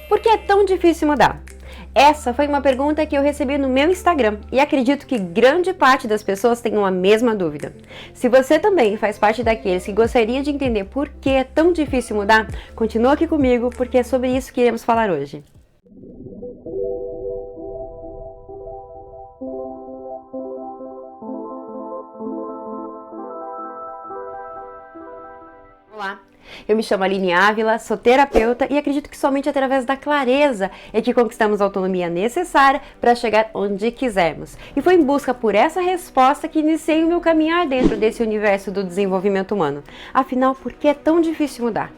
Por que é tão difícil mudar? Essa foi uma pergunta que eu recebi no meu Instagram e acredito que grande parte das pessoas tenham a mesma dúvida. Se você também faz parte daqueles que gostaria de entender por que é tão difícil mudar, continua aqui comigo porque é sobre isso que iremos falar hoje. Olá, eu me chamo Aline Ávila, sou terapeuta e acredito que somente através da clareza é que conquistamos a autonomia necessária para chegar onde quisermos. E foi em busca por essa resposta que iniciei o meu caminhar dentro desse universo do desenvolvimento humano. Afinal, por que é tão difícil mudar?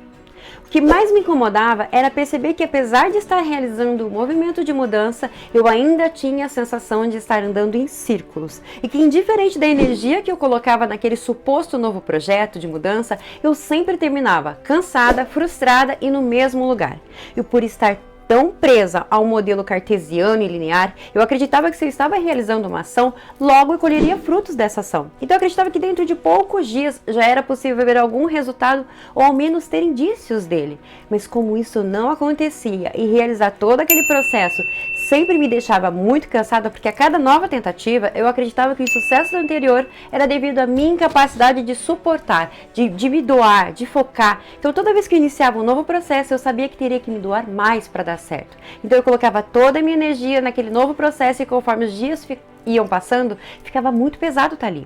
O que mais me incomodava era perceber que, apesar de estar realizando um movimento de mudança, eu ainda tinha a sensação de estar andando em círculos e que, indiferente da energia que eu colocava naquele suposto novo projeto de mudança, eu sempre terminava cansada, frustrada e no mesmo lugar. E por estar tão presa ao modelo cartesiano e linear, eu acreditava que se eu estava realizando uma ação, logo eu colheria frutos dessa ação. Então eu acreditava que dentro de poucos dias já era possível ver algum resultado ou ao menos ter indícios dele. Mas como isso não acontecia e realizar todo aquele processo sempre me deixava muito cansada, porque a cada nova tentativa eu acreditava que o sucesso do anterior era devido à minha incapacidade de suportar, de me doar, de focar. Então toda vez que eu iniciava um novo processo eu sabia que teria que me doar mais para dar certo. Então eu colocava toda a minha energia naquele novo processo e conforme os dias iam passando, ficava muito pesado estar ali.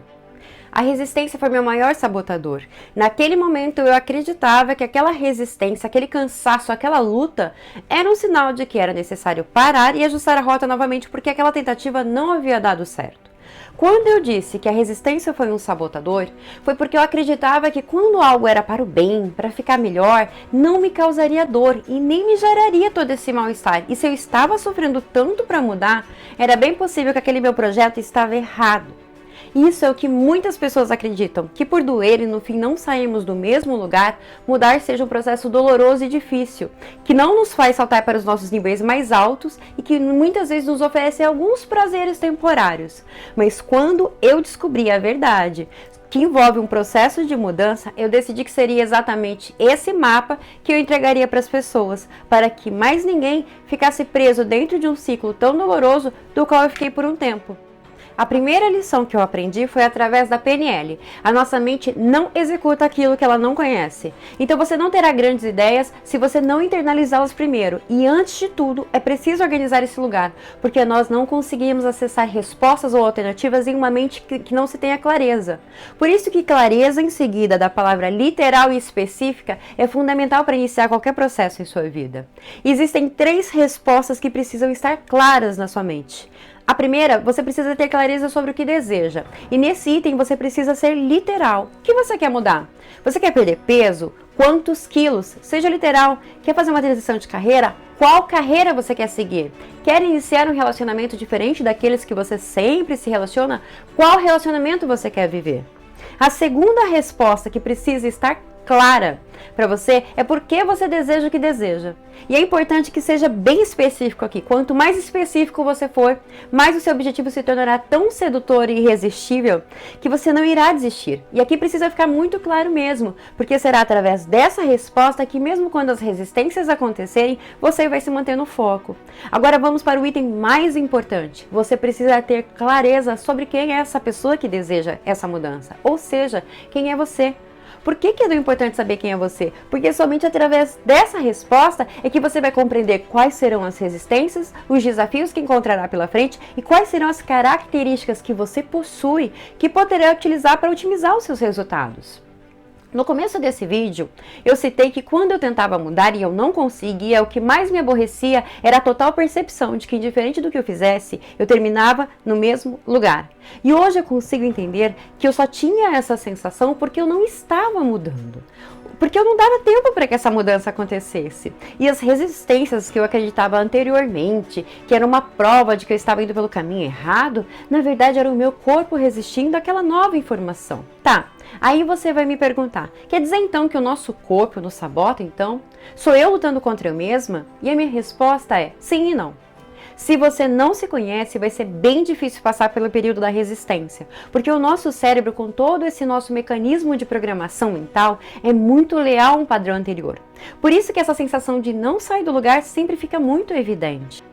A resistência foi meu maior sabotador. Naquele momento eu acreditava que aquela resistência, aquele cansaço, aquela luta era um sinal de que era necessário parar e ajustar a rota novamente porque aquela tentativa não havia dado certo. Quando eu disse que a resistência foi um sabotador, foi porque eu acreditava que quando algo era para o bem, para ficar melhor, não me causaria dor e nem me geraria todo esse mal-estar. E se eu estava sofrendo tanto para mudar, era bem possível que aquele meu projeto estava errado. Isso é o que muitas pessoas acreditam, que por doer e no fim não sairmos do mesmo lugar, mudar seja um processo doloroso e difícil, que não nos faz saltar para os nossos níveis mais altos e que muitas vezes nos oferece alguns prazeres temporários. Mas quando eu descobri a verdade, que envolve um processo de mudança, eu decidi que seria exatamente esse mapa que eu entregaria para as pessoas, para que mais ninguém ficasse preso dentro de um ciclo tão doloroso do qual eu fiquei por um tempo. A primeira lição que eu aprendi foi através da PNL. A nossa mente não executa aquilo que ela não conhece. Então você não terá grandes ideias se você não internalizá-las primeiro. E antes de tudo, é preciso organizar esse lugar, porque nós não conseguimos acessar respostas ou alternativas em uma mente que não se tenha clareza. Por isso que clareza em seguida da palavra literal e específica é fundamental para iniciar qualquer processo em sua vida. Existem 3 respostas que precisam estar claras na sua mente. A primeira, você precisa ter clareza sobre o que deseja. E nesse item você precisa ser literal. O que você quer mudar? Você quer perder peso? Quantos quilos? Seja literal. Quer fazer uma transição de carreira? Qual carreira você quer seguir? Quer iniciar um relacionamento diferente daqueles que você sempre se relaciona? Qual relacionamento você quer viver? A segunda resposta que precisa estar clara para você é por que você deseja o que deseja. E é importante que seja bem específico aqui. Quanto mais específico você for, mais o seu objetivo se tornará tão sedutor e irresistível que você não irá desistir. E aqui precisa ficar muito claro mesmo, porque será através dessa resposta que mesmo quando as resistências acontecerem, você vai se manter no foco. Agora vamos para o item mais importante. Você precisa ter clareza sobre quem é essa pessoa que deseja essa mudança, ou seja, quem é você. Por que é tão importante saber quem é você? Porque somente através dessa resposta é que você vai compreender quais serão as resistências, os desafios que encontrará pela frente e quais serão as características que você possui que poderá utilizar para otimizar os seus resultados. No começo desse vídeo, eu citei que quando eu tentava mudar e eu não conseguia, o que mais me aborrecia era a total percepção de que, indiferente do que eu fizesse, eu terminava no mesmo lugar. E hoje eu consigo entender que eu só tinha essa sensação porque eu não estava mudando. Porque eu não dava tempo para que essa mudança acontecesse. E as resistências que eu acreditava anteriormente, que era uma prova de que eu estava indo pelo caminho errado, na verdade era o meu corpo resistindo àquela nova informação. Tá, aí você vai me perguntar, quer dizer então que o nosso corpo nos sabota então? Sou eu lutando contra eu mesma? E a minha resposta é sim e não. Se você não se conhece, vai ser bem difícil passar pelo período da resistência, porque o nosso cérebro, com todo esse nosso mecanismo de programação mental, é muito leal a um padrão anterior. Por isso que essa sensação de não sair do lugar sempre fica muito evidente.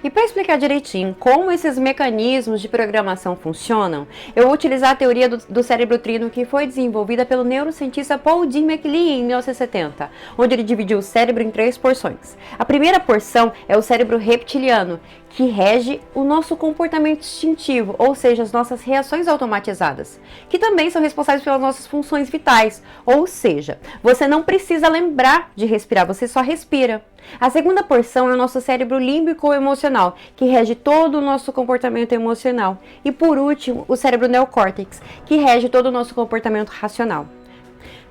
E para explicar direitinho como esses mecanismos de programação funcionam, eu vou utilizar a teoria do cérebro trino que foi desenvolvida pelo neurocientista Paul D. MacLean em 1970, onde ele dividiu o cérebro em 3 porções. A primeira porção é o cérebro reptiliano, que rege o nosso comportamento instintivo, ou seja, as nossas reações automatizadas, que também são responsáveis pelas nossas funções vitais, ou seja, você não precisa lembrar de respirar, você só respira. A segunda porção é o nosso cérebro límbico emocional, que rege todo o nosso comportamento emocional. E por último, o cérebro neocórtex, que rege todo o nosso comportamento racional.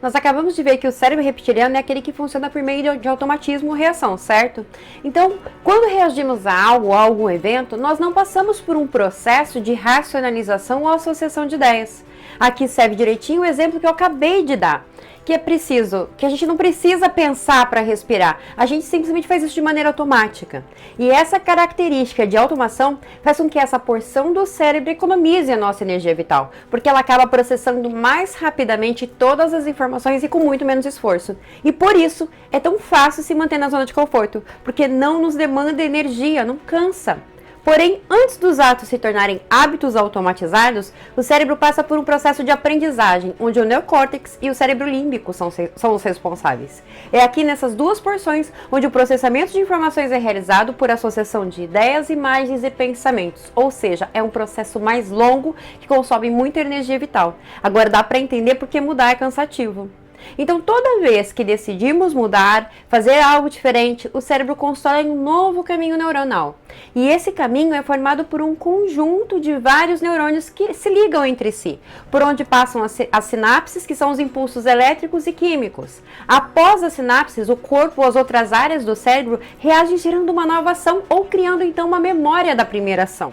Nós acabamos de ver que o cérebro reptiliano é aquele que funciona por meio de automatismo ou reação, certo? Então, quando reagimos a algo ou a algum evento, nós não passamos por um processo de racionalização ou associação de ideias. Aqui serve direitinho o exemplo que eu acabei de dar, que a gente não precisa pensar para respirar, a gente simplesmente faz isso de maneira automática. E essa característica de automação faz com que essa porção do cérebro economize a nossa energia vital, porque ela acaba processando mais rapidamente todas as informações e com muito menos esforço. E por isso é tão fácil se manter na zona de conforto, porque não nos demanda energia, não cansa. Porém, antes dos atos se tornarem hábitos automatizados, o cérebro passa por um processo de aprendizagem, onde o neocórtex e o cérebro límbico são os responsáveis. É aqui nessas duas porções onde o processamento de informações é realizado por associação de ideias, imagens e pensamentos, ou seja, é um processo mais longo que consome muita energia vital. Agora dá para entender porque mudar é cansativo. Então, toda vez que decidimos mudar, fazer algo diferente, o cérebro constrói um novo caminho neuronal. E esse caminho é formado por um conjunto de vários neurônios que se ligam entre si, por onde passam as sinapses, que são os impulsos elétricos e químicos. Após as sinapses, o corpo ou as outras áreas do cérebro reagem gerando uma nova ação ou criando então uma memória da primeira ação.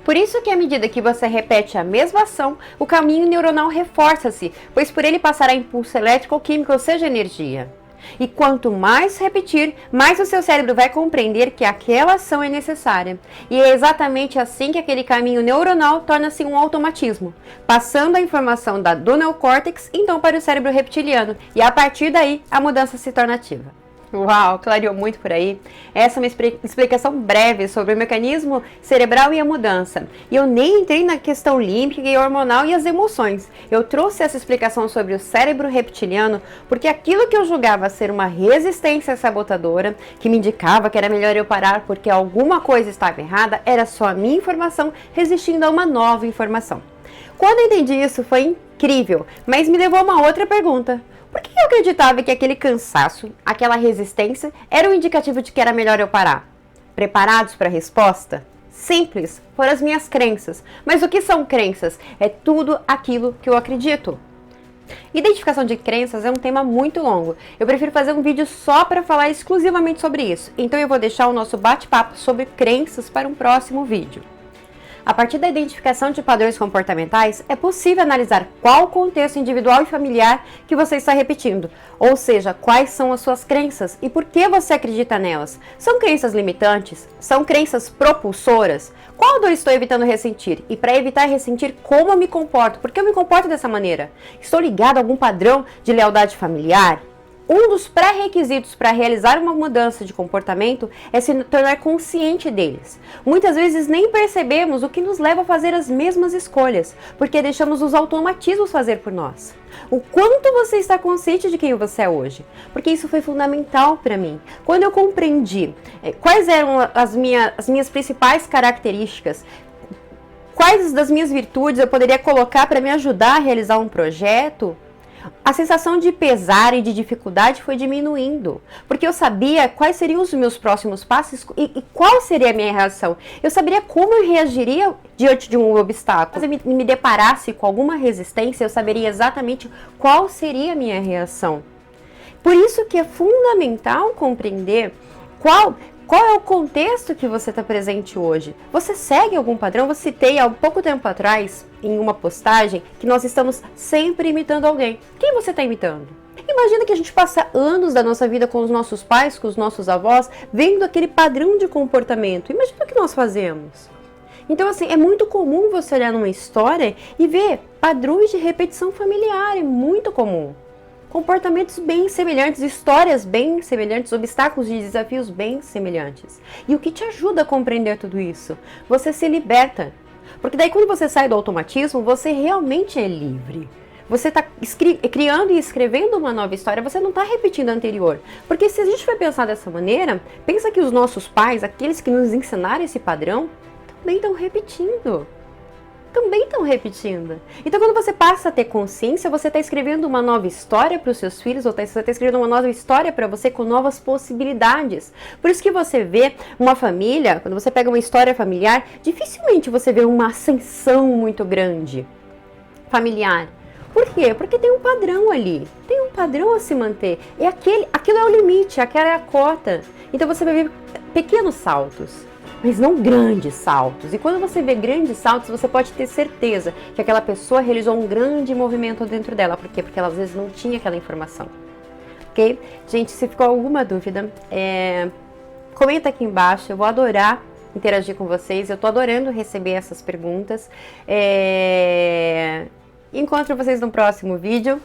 Por isso que à medida que você repete a mesma ação, o caminho neuronal reforça-se, pois por ele passará impulso elétrico ou químico, ou seja, energia. E quanto mais repetir, mais o seu cérebro vai compreender que aquela ação é necessária. E é exatamente assim que aquele caminho neuronal torna-se um automatismo, passando a informação do neocórtex então para o cérebro reptiliano, e a partir daí a mudança se torna ativa. Uau, clareou muito por aí. Essa é uma explicação breve sobre o mecanismo cerebral e a mudança. E eu nem entrei na questão límbica e hormonal e as emoções. Eu trouxe essa explicação sobre o cérebro reptiliano porque aquilo que eu julgava ser uma resistência sabotadora, que me indicava que era melhor eu parar porque alguma coisa estava errada, era só a minha informação resistindo a uma nova informação. Quando eu entendi isso, foi incrível, mas me levou a uma outra pergunta. Por que eu acreditava que aquele cansaço, aquela resistência, era um indicativo de que era melhor eu parar? Preparados para a resposta? Simples, foram as minhas crenças. Mas o que são crenças? É tudo aquilo que eu acredito. Identificação de crenças é um tema muito longo. Eu prefiro fazer um vídeo só para falar exclusivamente sobre isso. Então eu vou deixar o nosso bate-papo sobre crenças para um próximo vídeo. A partir da identificação de padrões comportamentais, é possível analisar qual o contexto individual e familiar que você está repetindo, ou seja, quais são as suas crenças e por que você acredita nelas. São crenças limitantes? São crenças propulsoras? Qual dor estou evitando ressentir? E para evitar ressentir, como eu me comporto? Por que eu me comporto dessa maneira? Estou ligado a algum padrão de lealdade familiar? Um dos pré-requisitos para realizar uma mudança de comportamento é se tornar consciente deles. Muitas vezes nem percebemos o que nos leva a fazer as mesmas escolhas, porque deixamos os automatismos fazer por nós. O quanto você está consciente de quem você é hoje? Porque isso foi fundamental para mim. Quando eu compreendi quais eram as minhas principais características, quais das minhas virtudes eu poderia colocar para me ajudar a realizar um projeto, a sensação de pesar e de dificuldade foi diminuindo, porque eu sabia quais seriam os meus próximos passos e qual seria a minha reação. Eu saberia como eu reagiria diante de um obstáculo. Se eu me deparasse com alguma resistência, eu saberia exatamente qual seria a minha reação. Por isso que é fundamental compreender qual é o contexto que você está presente hoje. Você segue algum padrão? Eu citei há pouco tempo atrás, em uma postagem, que nós estamos sempre imitando alguém. Quem você está imitando? Imagina que a gente passa anos da nossa vida com os nossos pais, com os nossos avós, vendo aquele padrão de comportamento. Imagina o que nós fazemos. Então, assim, é muito comum você olhar numa história e ver padrões de repetição familiar, é muito comum. Comportamentos bem semelhantes, histórias bem semelhantes, obstáculos e desafios bem semelhantes. E o que te ajuda a compreender tudo isso? Você se liberta. Porque daí quando você sai do automatismo, você realmente é livre. Você está criando e escrevendo uma nova história, você não está repetindo a anterior. Porque se a gente for pensar dessa maneira, pensa que os nossos pais, aqueles que nos ensinaram esse padrão, também estão repetindo. Então, quando você passa a ter consciência, você está escrevendo uma nova história para os seus filhos, ou você está escrevendo uma nova história para você com novas possibilidades. Por isso que você vê uma família, quando você pega uma história familiar, dificilmente você vê uma ascensão muito grande familiar. Por quê? Porque tem um padrão ali, tem um padrão a se manter. E aquilo é o limite, aquela é a cota. Então você vai ver pequenos saltos, mas não grandes saltos. E quando você vê grandes saltos, você pode ter certeza que aquela pessoa realizou um grande movimento dentro dela. Por quê? Porque ela às vezes não tinha aquela informação. Ok? Gente, se ficou alguma dúvida, comenta aqui embaixo, eu vou adorar interagir com vocês. Eu tô adorando receber essas perguntas. Encontro vocês no próximo vídeo.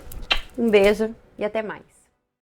Um beijo e até mais.